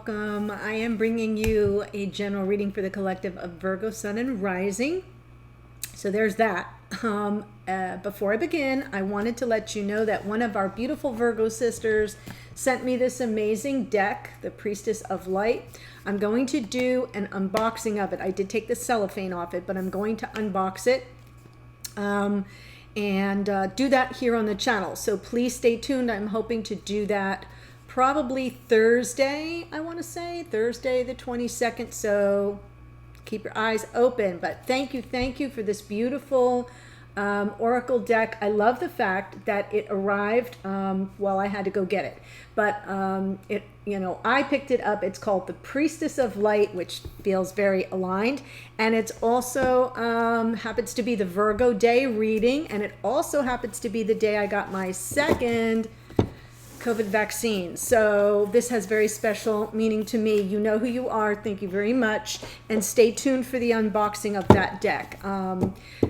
welcome. I am bringing you a general reading for the collective of Virgo, Sun, and Rising. So there's that. Before I begin, I wanted to let you know that one of our beautiful Virgo sisters sent me this amazing deck, the Priestess of Light. I'm going to do an unboxing of it. I did take the cellophane off it, but I'm going to unbox it. And do that here on the channel. So please stay tuned. I'm hoping to do that probably Thursday, I want to say, Thursday the 22nd. So keep your eyes open. But thank you for this beautiful oracle deck. I love the fact that it arrived while I had to go get it. But I picked it up. It's called the Priestess of Light, which feels very aligned. And it's also happens to be the Virgo day reading. And it also happens to be the day I got my second COVID vaccine. So this has very special meaning to me. You know who you are. Thank you very much. And stay tuned for the unboxing of that deck.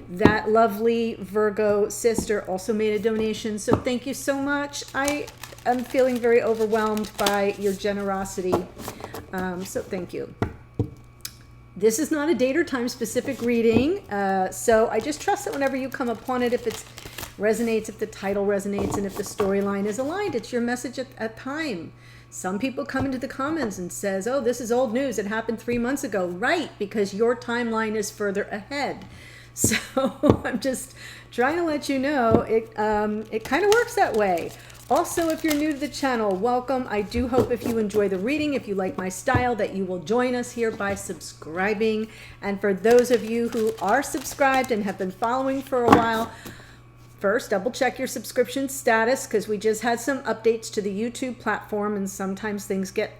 That lovely Virgo sister also made a donation. So thank you so much. I am feeling very overwhelmed by your generosity. So thank you. This is not a date or time specific reading. So I just trust that whenever you come upon it, if it resonates, if the title resonates, and if the storyline is aligned, it's your message at time. Some people come into the comments and says, oh, this is old news. It happened 3 months ago. Right, because your timeline is further ahead. So I'm just trying to let you know it kind of works that way. Also, if you're new to the channel, welcome. I do hope if you enjoy the reading, if you like my style, that you will join us here by subscribing. And for those of you who are subscribed and have been following for a while, first, double check your subscription status because we just had some updates to the YouTube platform and sometimes things get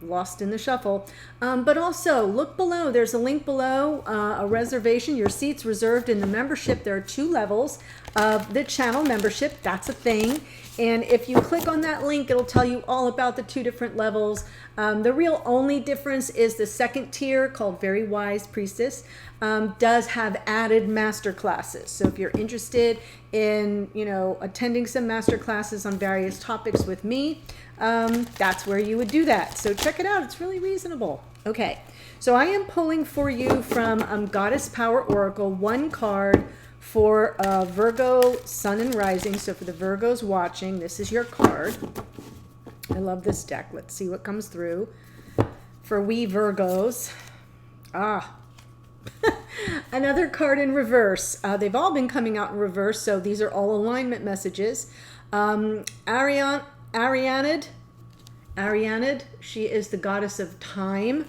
lost in the shuffle. But also look below. There's a link below, a reservation. Your seat's reserved in the membership. There are 2 levels of the channel membership. That's a thing. And if you click on that link, it'll tell you all about the 2 different levels. The real only difference is the second tier, called Very Wise Priestess, does have added master classes. So if you're interested in, attending some master classes on various topics with me, that's where you would do that. So check it out. It's really reasonable. Okay. So I am pulling for you from Goddess Power Oracle, 1 card for Virgo, Sun, and Rising. So for the Virgos watching, this is your card. I love this deck. Let's see what comes through for we Virgos. Another card in reverse. They've all been coming out in reverse, so these are all alignment messages. Arianid, she is the goddess of time.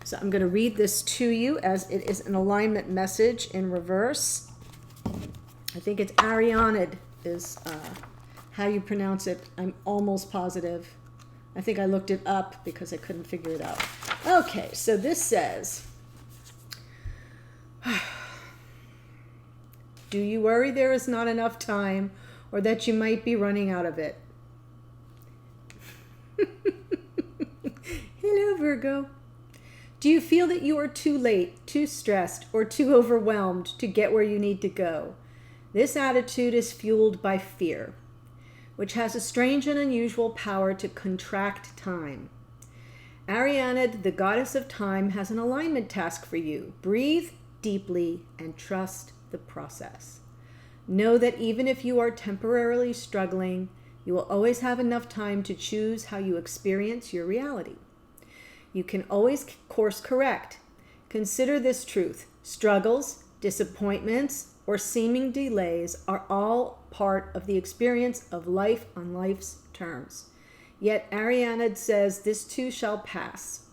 So I'm going to read this to you as it is an alignment message in reverse. I think it's Arianid is how you pronounce it. I'm almost positive. I think I looked it up because I couldn't figure it out. Okay, so this says, do you worry there is not enough time or that you might be running out of it? Hello, Virgo. Do you feel that you are too late, too stressed, or too overwhelmed to get where you need to go? This attitude is fueled by fear, which has a strange and unusual power to contract time. Arianid, the goddess of time, has an alignment task for you. Breathe deeply and trust the process. Know that even if you are temporarily struggling, you will always have enough time to choose how you experience your reality. You can always course correct. Consider this truth. Struggles, disappointments, or seeming delays are all part of the experience of life on life's terms. Yet Arianid says this too shall pass.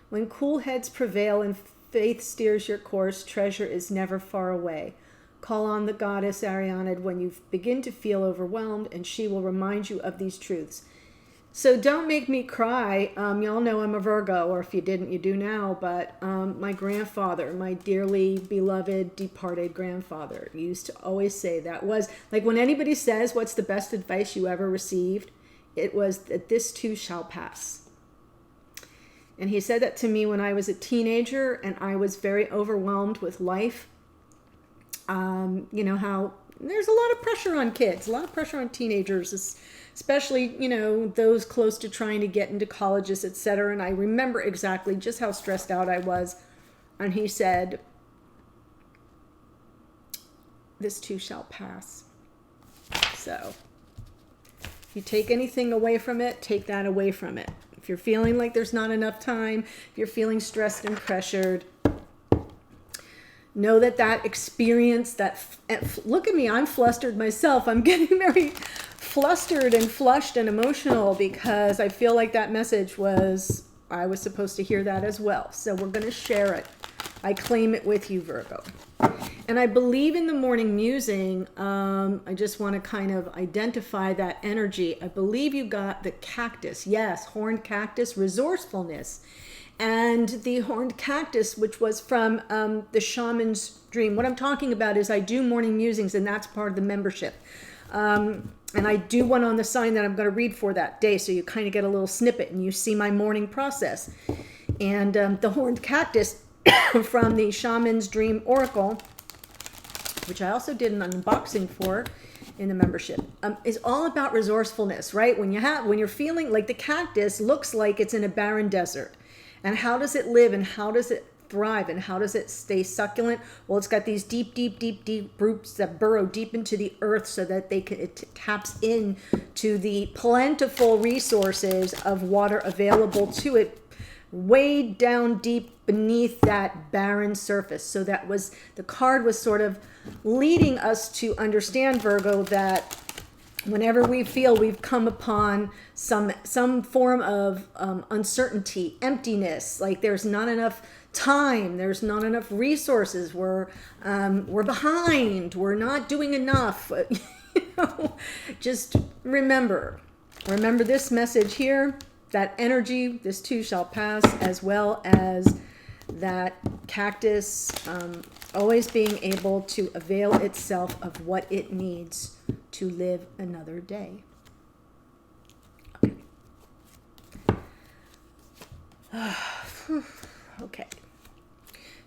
When cool heads prevail and faith steers your course, treasure is never far away. Call on the goddess Arianid when you begin to feel overwhelmed, and she will remind you of these truths. So don't make me cry. Y'all know I'm a Virgo, or if you didn't, you do now. But my grandfather, my dearly beloved departed grandfather, used to always say that was, like when anybody says, what's the best advice you ever received? It was that this too shall pass. And he said that to me when I was a teenager and I was very overwhelmed with life. You know how there's a lot of pressure on kids, a lot of pressure on teenagers, especially, you know, those close to trying to get into colleges, etc. And I remember exactly just how stressed out I was. And he said, this too shall pass. So if you take anything away from it, take that away from it. If you're feeling like there's not enough time, if you're feeling stressed and pressured, know that that experience, look at me, I'm flustered myself. I'm getting very flustered and flushed and emotional because I feel like that message I was supposed to hear that as well. So we're going to share it. I claim it with you, Virgo. And I believe in the morning musing. I just want to kind of identify that energy. I believe you got the cactus. Yes, horned cactus, resourcefulness. And the horned cactus, which was from the shaman's dream. What I'm talking about is I do morning musings, and that's part of the membership. And I do one on the sign that I'm going to read for that day, so you kind of get a little snippet and you see my morning process. And the horned cactus from the shaman's dream oracle, which I also did an unboxing for in the membership, is all about resourcefulness, right? When you're feeling like the cactus looks like it's in a barren desert. And how does it live and how does it thrive and how does it stay succulent? Well, it's got these deep, deep, deep, deep roots that burrow deep into the earth so that it taps in to the plentiful resources of water available to it way down deep beneath that barren surface. So the card was sort of leading us to understand, Virgo, that whenever we feel we've come upon some form of uncertainty, emptiness, like there's not enough time, there's not enough resources, we're behind, we're not doing enough, just remember this message here, that energy, this too shall pass, as well as that cactus always being able to avail itself of what it needs to live another day. Okay.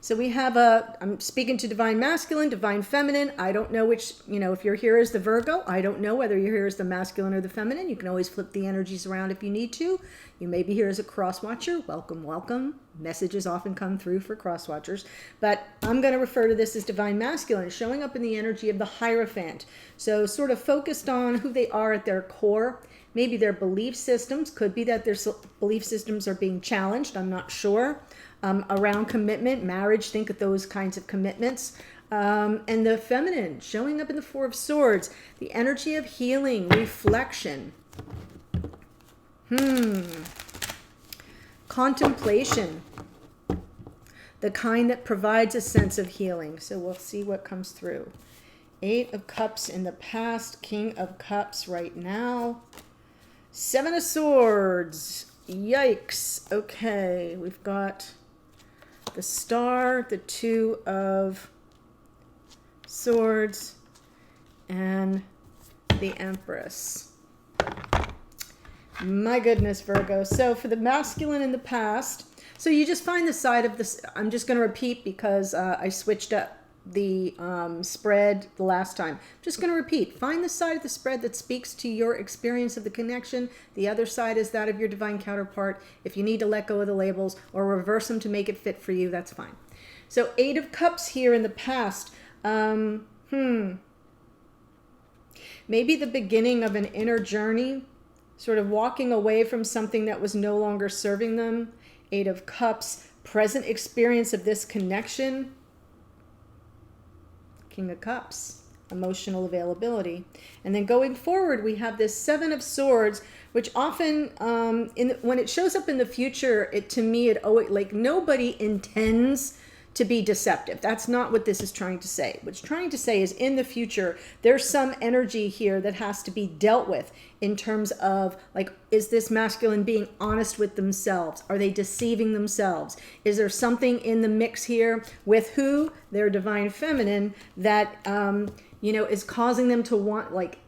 So we have I'm speaking to divine masculine, divine feminine. I don't know which, if you're here as the Virgo, I don't know whether you're here as the masculine or the feminine. You can always flip the energies around if you need to. You may be here as a cross watcher. Welcome, welcome. Messages often come through for cross watchers, but I'm going to refer to this as divine masculine, showing up in the energy of the Hierophant. So sort of focused on who they are at their core. Maybe their belief systems, could be that their belief systems are being challenged. I'm not sure. Around commitment, marriage, think of those kinds of commitments. And the feminine, showing up in the Four of Swords, the energy of healing, reflection. Contemplation, the kind that provides a sense of healing. So we'll see what comes through. 8 of Cups in the past, King of Cups right now. 7 of Swords. Yikes. Okay, we've got the Star, the 2 of Swords, and the Empress. My goodness, Virgo. So for the masculine in the past, so you just find the side of this. I'm just going to repeat because I switched up the spread the last time. I'm just going to repeat. Find the side of the spread that speaks to your experience of the connection. The other side is that of your divine counterpart. If you need to let go of the labels or reverse them to make it fit for you, that's fine. So 8 of Cups here in the past. Maybe the beginning of an inner journey, sort of walking away from something that was no longer serving them. 8 of Cups, present experience of this connection. King of Cups, emotional availability. And then going forward, we have this 7 of Swords, which often, when it shows up in the future, to me, it always, like, nobody intends to be deceptive. That's not what this is trying to say. What it's trying to say is in the future, there's some energy here that has to be dealt with in terms of, like, is this masculine being honest with themselves? Are they deceiving themselves? Is there something in the mix here with who? Their divine feminine that, is causing them to want, like,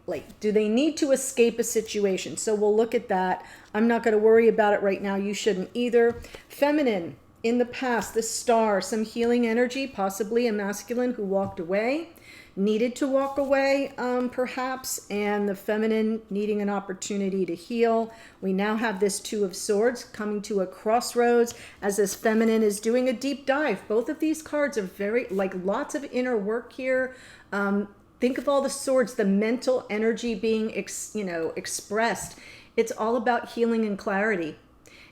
do they need to escape a situation? So we'll look at that. I'm not going to worry about it right now. You shouldn't either. Feminine. in the past, the star, some healing energy, possibly a masculine who walked away, needed to walk away, perhaps, and the feminine needing an opportunity to heal. We now have this Two of Swords coming to a crossroads as this feminine is doing a deep dive. Both of these cards are very, like, lots of inner work here. Think of all the swords, the mental energy being, expressed. It's all about healing and clarity.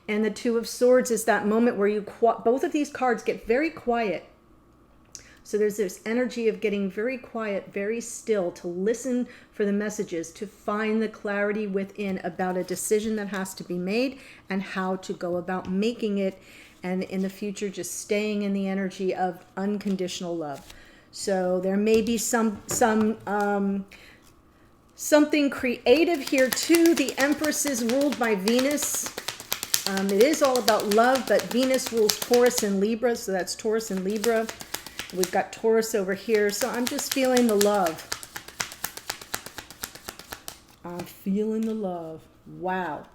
And the Two of Swords is that moment where both of these cards get very quiet. So there's this energy of getting very quiet, very still, to listen for the messages, to find the clarity within about a decision that has to be made and how to go about making it. And in the future, just staying in the energy of unconditional love. So there may be something creative here too. The Empress is ruled by Venus. It is all about love, but Venus rules Taurus and Libra, so that's Taurus and Libra. We've got Taurus over here, so I'm just feeling the love. I'm feeling the love. Wow.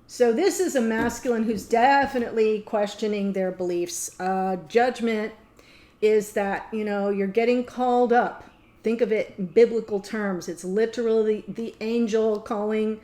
So this is a masculine who's definitely questioning their beliefs. Judgment is that, you're getting called up. Think of it in biblical terms. It's literally the angel calling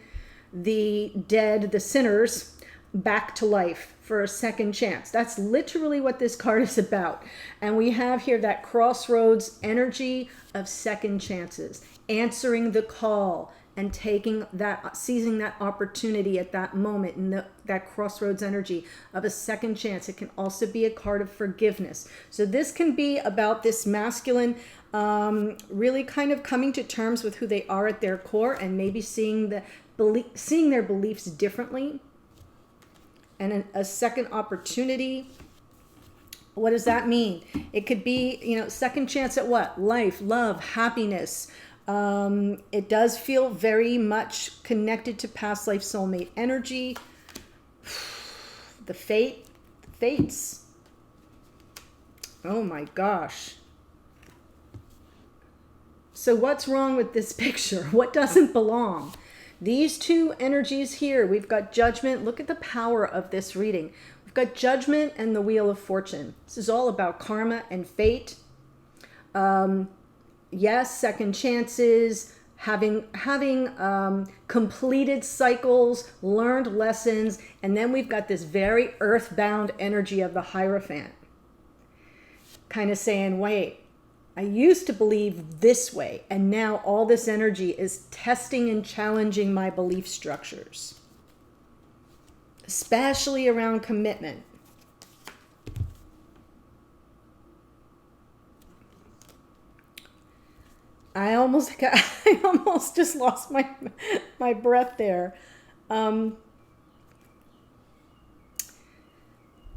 the dead, the sinners, back to life for a second chance. That's literally what this card is about. And we have here that crossroads energy of second chances, answering the call and seizing that opportunity at that moment, in that crossroads energy of a second chance. It can also be a card of forgiveness. So this can be about this masculine really kind of coming to terms with who they are at their core, and maybe seeing their beliefs differently, and a second opportunity. What does that mean? It could be, second chance at what? Life, love, happiness. It does feel very much connected to past life soulmate energy. The fates. Oh my gosh. So what's wrong with this picture? What doesn't belong? These two energies here, we've got Judgment. Look at the power of this reading. We've got Judgment and the Wheel of Fortune. This is all about karma and fate. Yes, second chances, having completed cycles, learned lessons, and then we've got this very earthbound energy of the Hierophant. Kind of saying, wait, I used to believe this way, and now all this energy is testing and challenging my belief structures, especially around commitment. I almost just lost my breath there.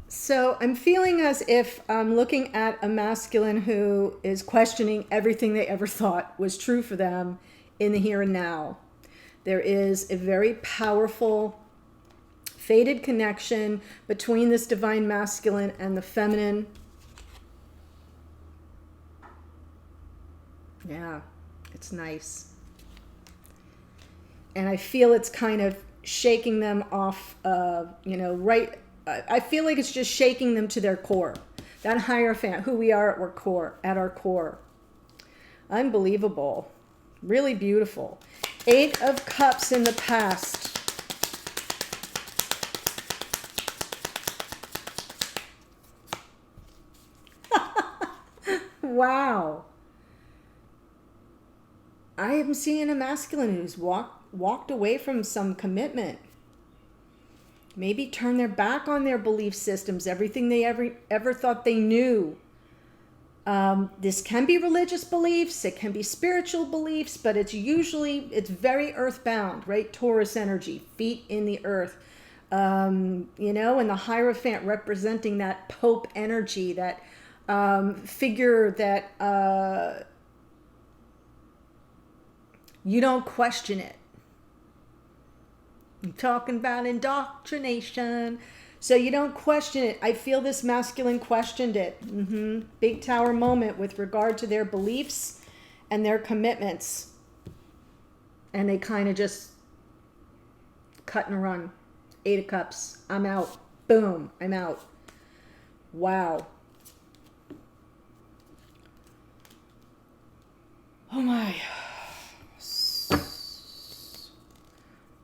So I'm feeling as if I'm looking at a masculine who is questioning everything they ever thought was true for them in the here and now. There is a very powerful, fated connection between this divine masculine and the feminine. Yeah, it's nice. And I feel it's kind of shaking them off, right. I feel like it's just shaking them to their core. That Hierophant, who we are at our core. Unbelievable. Really beautiful. 8 of Cups in the past. Wow. I am seeing a masculine who's walked away from some commitment. Maybe turn their back on their belief systems, everything they ever thought they knew. This can be religious beliefs, it can be spiritual beliefs, but it's very earthbound, right? Taurus energy, feet in the earth. And the Hierophant representing that Pope energy, that figure that you don't question it. I'm talking about indoctrination. So you don't question it. I feel this masculine questioned it. Big tower moment with regard to their beliefs and their commitments. And they kind of just cut and run. 8 of Cups. I'm out. Boom. I'm out. Wow. Oh my.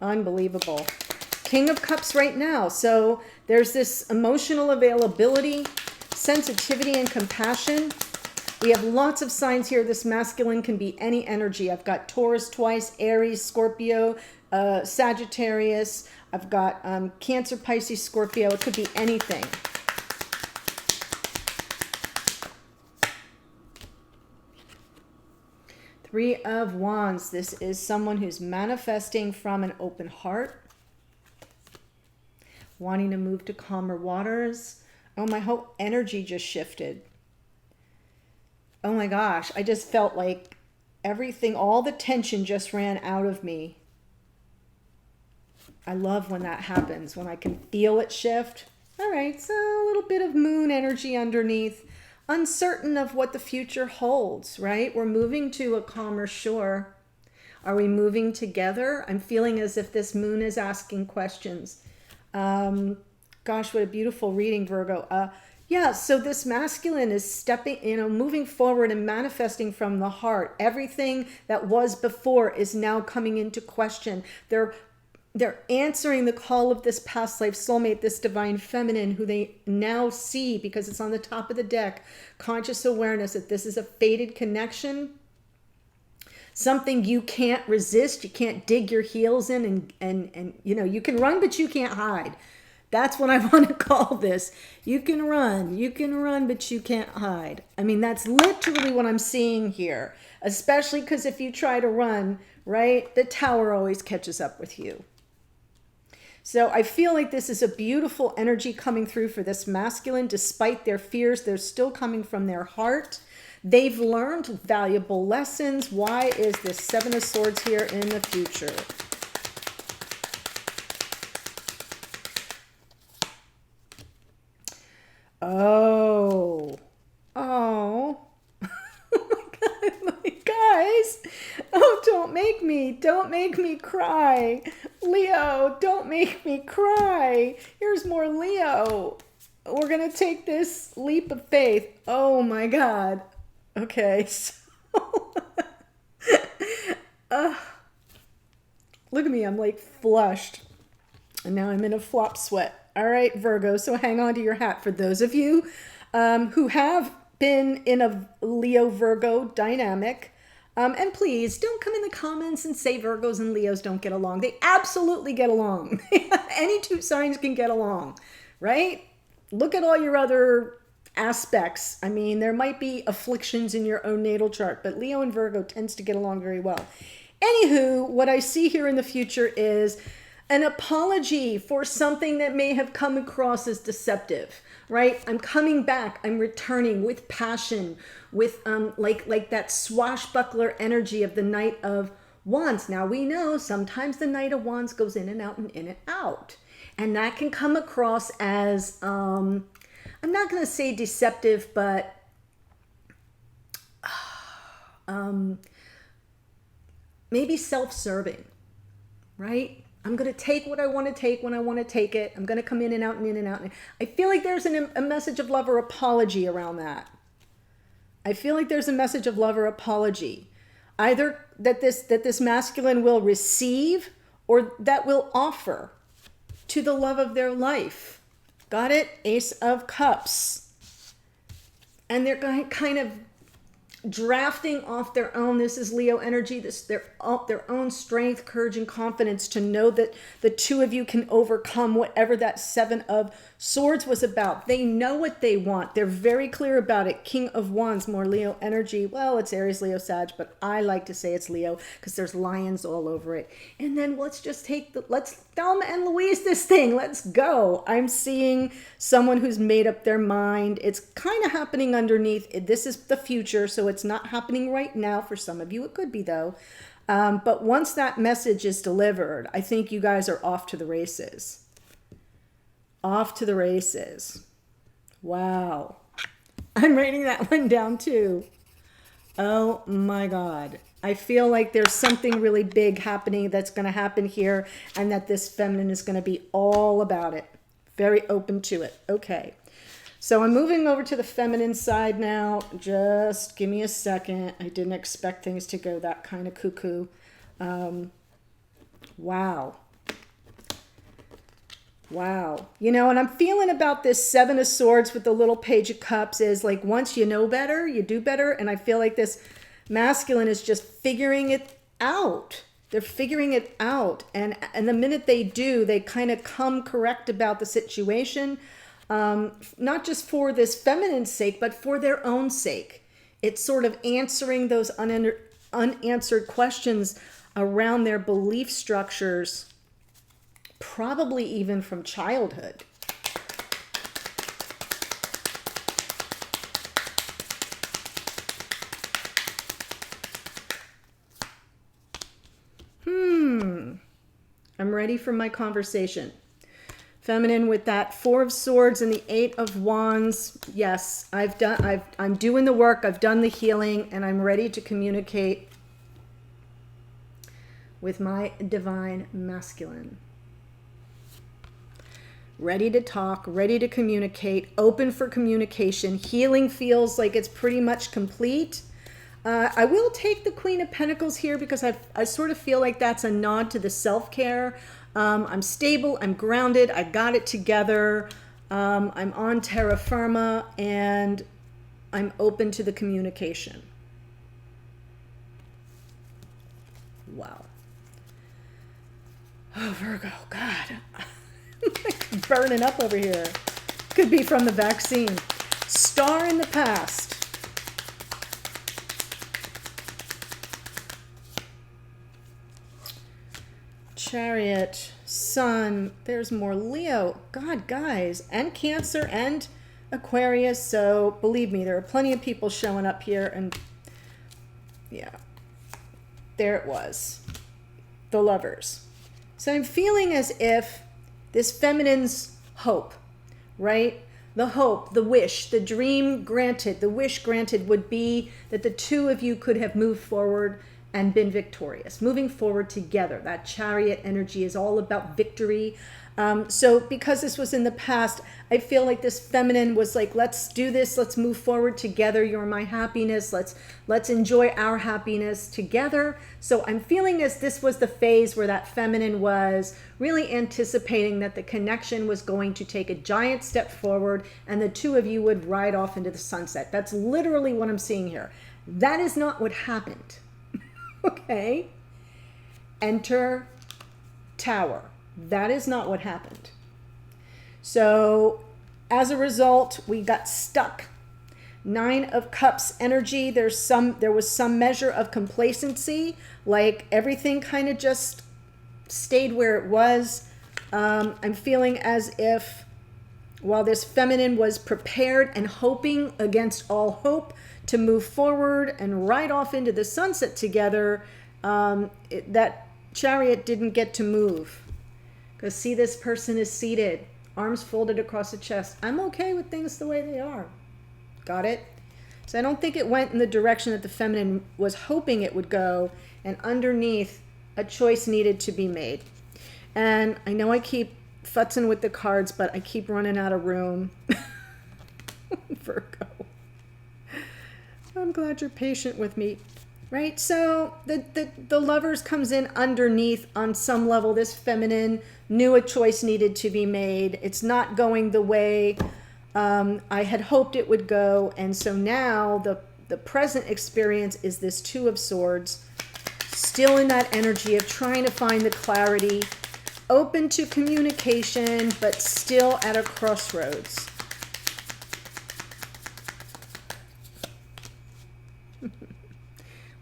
Unbelievable. King of Cups right now. So there's this emotional availability, sensitivity, and compassion. We have lots of signs here. This masculine can be any energy. I've got Taurus twice, Aries, Scorpio, Sagittarius. I've got Cancer, Pisces, Scorpio. It could be anything. Three of Wands. This is someone who's manifesting from an open heart, wanting to move to calmer waters. Oh, my whole energy just shifted. Oh my gosh, I just felt like everything, all the tension just ran out of me. I love when that happens, when I can feel it shift. All right, so a little bit of moon energy underneath. Uncertain of what the future holds, right? We're moving to a calmer shore. Are we moving together? I'm feeling as if this moon is asking questions. Gosh, what a beautiful reading, Virgo. Yeah, so this masculine is stepping, moving forward and manifesting from the heart. Everything that was before is now coming into question. They're answering the call of this past life soulmate, this divine feminine who they now see because it's on the top of the deck. Conscious awareness that this is a fated connection. Something you can't resist. You can't dig your heels in and you can run, but you can't hide. That's what I want to call this. You can run, but you can't hide. I mean, that's literally what I'm seeing here, especially because if you try to run, right, the tower always catches up with you. So I feel like this is a beautiful energy coming through for this masculine. Despite their fears, they're still coming from their heart. They've learned valuable lessons. Why is this Seven of Swords here in the future? Oh, oh, oh my God, guys, oh, don't make me cry. Leo, don't make me cry. Here's more Leo. We're going to take this leap of faith. Oh my God. Okay. So, look at me. I'm like flushed. And now I'm in a flop sweat. All right, Virgo. So hang on to your hat for those of you who have been in a Leo-Virgo dynamic. And please don't come in the comments and say Virgos and Leos don't get along. They absolutely get along. Any two signs can get along, right? Look at all your other aspects. I mean, there might be afflictions in your own natal chart, but Leo and Virgo tends to get along very well. Anywho, what I see here in the future is an apology for something that may have come across as deceptive, right? I'm coming back. I'm returning with passion, with like that swashbuckler energy of the Knight of Wands. Now we know sometimes the Knight of Wands goes in and out and in and out. And that can come across as, I'm not going to say deceptive, but maybe self-serving, right? I'm going to take what I want to take when I want to take it. I'm going to come in and out and in and out. I feel like there's a message of love or apology around that. I feel like there's a message of love or apology. Either that this masculine will receive or that will offer to the love of their life. Got it? Ace of Cups. And they're kind of drafting off their own, this is Leo energy, their own strength, courage, and confidence to know that the two of you can overcome whatever that Seven of Swords was about. They know what they want. They're very clear about it. King of Wands, more Leo energy. Well, it's Aries, Leo, Sag, but I like to say it's Leo because there's lions all over it. And then let's Thelma and Louise this thing. Let's go. I'm seeing someone who's made up their mind. It's kind of happening underneath. This is the future, so it's not happening right now. For some of you, it could be though. But once that message is delivered, I think you guys are off to the races. Off to the races. Wow. I'm writing that one down too. Oh my God. I feel like there's something really big happening that's going to happen here, and that this feminine is going to be all about it. Very open to it. Okay. So I'm moving over to the feminine side now. Just give me a second. I didn't expect things to go that kind of cuckoo. Wow. Wow. You know, and I'm feeling about this Seven of Swords with the little Page of Cups is like, once you know better, you do better. And I feel like this masculine is just figuring it out. They're figuring it out. And the minute they do, they kind of come correct about the situation. Not just for this feminine's sake, but for their own sake. It's sort of answering those unanswered questions around their belief structures, probably even from childhood. I'm ready for my conversation. Feminine with that Four of Swords and the Eight of Wands. Yes, I'm doing the work. I've done the healing, and I'm ready to communicate with my divine masculine. Ready to talk, ready to communicate, open for communication. Healing feels like it's pretty much complete. I will take the Queen of Pentacles here because I sort of feel like that's a nod to the self-care. I'm stable, I'm grounded, I got it together, I'm on terra firma, and I'm open to the communication. Wow. Oh, Virgo, God. I'm burning up over here. Could be from the vaccine. Star in the past. Chariot, Sun, there's more Leo. God, guys, and Cancer and Aquarius. So believe me, there are plenty of people showing up here, and yeah, there it was. The Lovers. So I'm feeling as if this feminine's hope, right? The hope, the wish, the dream granted, the wish granted would be that the two of you could have moved forward and been victorious, moving forward together. That Chariot energy is all about victory. So because this was in the past, I feel like this feminine was like, let's do this. Let's move forward together. You're my happiness. Let's enjoy our happiness together. So I'm feeling as this was the phase where that feminine was really anticipating that the connection was going to take a giant step forward and the two of you would ride off into the sunset. That's literally what I'm seeing here. That is not what happened. Okay. Enter Tower. That is not what happened. So as a result, we got stuck. Nine of Cups energy. There was some measure of complacency, like everything kind of just stayed where it was. I'm feeling as if while this feminine was prepared and hoping against all hope to move forward and ride off into the sunset together, that Chariot didn't get to move. Because see, this person is seated, arms folded across the chest. I'm okay with things the way they are. Got it? So I don't think it went in the direction that the feminine was hoping it would go, and underneath, a choice needed to be made. And I know I keep futzing with the cards, but I keep running out of room. Virgo. I'm glad you're patient with me. Right? So the Lovers comes in underneath on some level. This feminine knew a choice needed to be made. It's not going the way I had hoped it would go. And so now the present experience is this Two of Swords, still in that energy of trying to find the clarity, open to communication, but still at a crossroads.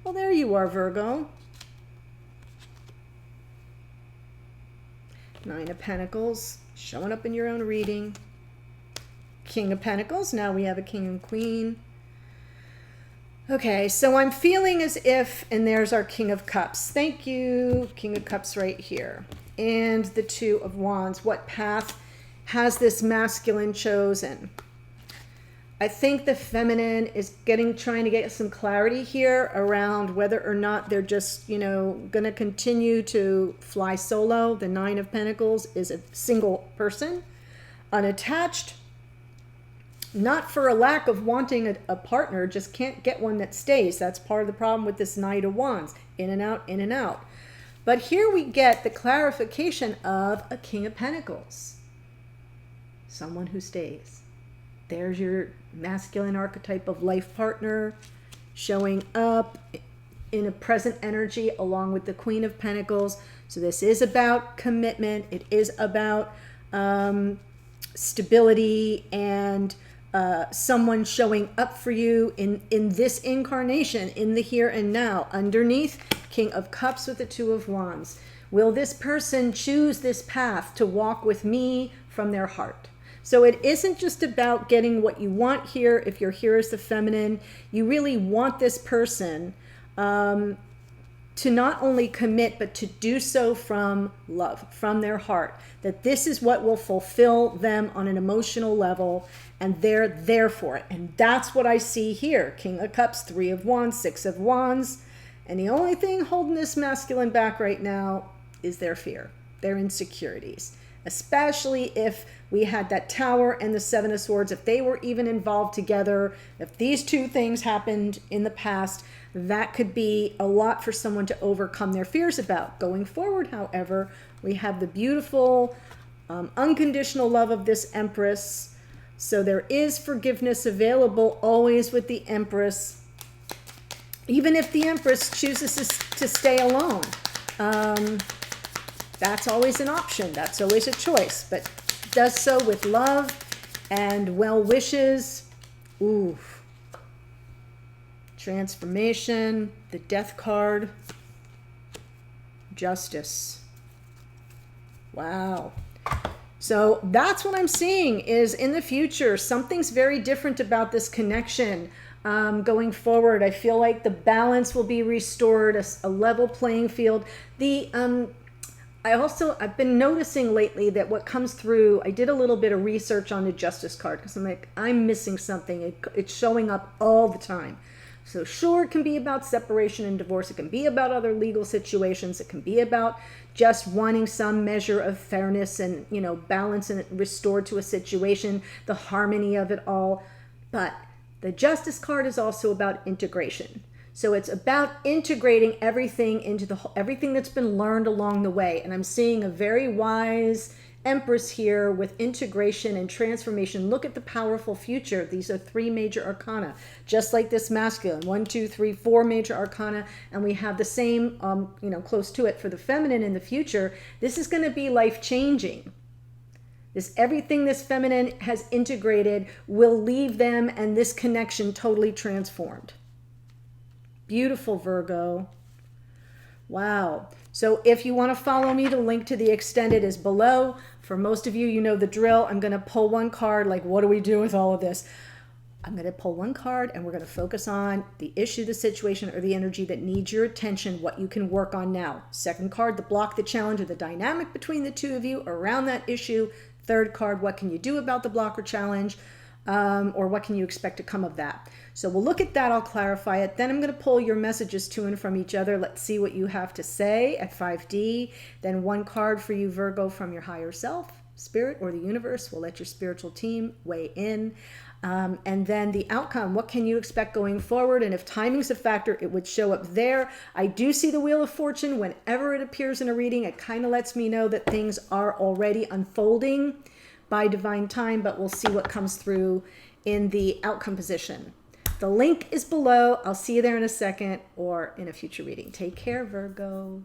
Well, there you are, Virgo. Nine of Pentacles, showing up in your own reading. King of Pentacles, now we have a King and Queen. Okay, so I'm feeling as if, and there's our King of Cups. Thank you, King of Cups right here. And the Two of Wands. What path has this masculine chosen? I think the feminine is trying to get some clarity here around whether or not they're just, going to continue to fly solo. The Nine of Pentacles is a single person, unattached. Not for a lack of wanting a partner, just can't get one that stays. That's part of the problem with this Knight of Wands. In and out, in and out. But here we get the clarification of a King of Pentacles. Someone who stays. There's your masculine archetype of life partner showing up in a present energy along with the Queen of Pentacles. So this is about commitment. It is about stability and someone showing up for you in this incarnation, in the here and now. Underneath, King of Cups with the Two of Wands. Will this person choose this path to walk with me from their heart? So it isn't just about getting what you want here. If you're here as the feminine, you really want this person to not only commit, but to do so from love, from their heart. That this is what will fulfill them on an emotional level, and they're there for it. And that's what I see here. King of Cups, Three of Wands, Six of Wands. And the only thing holding this masculine back right now is their fear, their insecurities. Especially if we had that Tower and the Seven of Swords, if they were even involved together, if these two things happened in the past, that could be a lot for someone to overcome their fears about. Going forward, however, we have the beautiful, unconditional love of this Empress. So there is forgiveness available always with the Empress, even if the Empress chooses to stay alone. That's always an option. That's always a choice, but does so with love and well wishes. Ooh. Transformation, the Death card, Justice. Wow. So that's what I'm seeing is in the future, something's very different about this connection. Going forward, I feel like the balance will be restored, a level playing field. I've been noticing lately that what comes through, I did a little bit of research on the Justice card because I'm like, I'm missing something. It's showing up all the time. So sure, it can be about separation and divorce. It can be about other legal situations. It can be about just wanting some measure of fairness and, balance and restored to a situation, the harmony of it all. But the Justice card is also about integration. So it's about integrating everything into everything that's been learned along the way. And I'm seeing a very wise Empress here with integration and transformation. Look at the powerful future. These are three major arcana, just like this masculine. 1, 2, 3, 4 major arcana. And we have the same, close to it for the feminine in the future. This is going to be life-changing. Everything this feminine has integrated will leave them and this connection totally transformed. Beautiful, Virgo. Wow. So if you want to follow me, the link to the extended is below. For most of you, you know the drill. I'm going to pull one card. Like, what do we do with all of this? I'm going to pull one card and we're going to focus on the issue, the situation, or the energy that needs your attention, what you can work on now. Second card, the block, the challenge, or the dynamic between the two of you around that issue. Third card, what can you do about the block or challenge? Or what can you expect to come of that? So we'll look at that. I'll clarify it. Then I'm going to pull your messages to and from each other. Let's see what you have to say at 5D. Then one card for you, Virgo, from your higher self, spirit, or the universe. We'll let your spiritual team weigh in. And then the outcome. What can you expect going forward? And if timing's a factor, it would show up there. I do see the Wheel of Fortune. Whenever it appears in a reading, it kind of lets me know that things are already unfolding by divine time, but we'll see what comes through in the outcome position. The link is below. I'll see you there in a second or in a future reading. Take care, Virgo.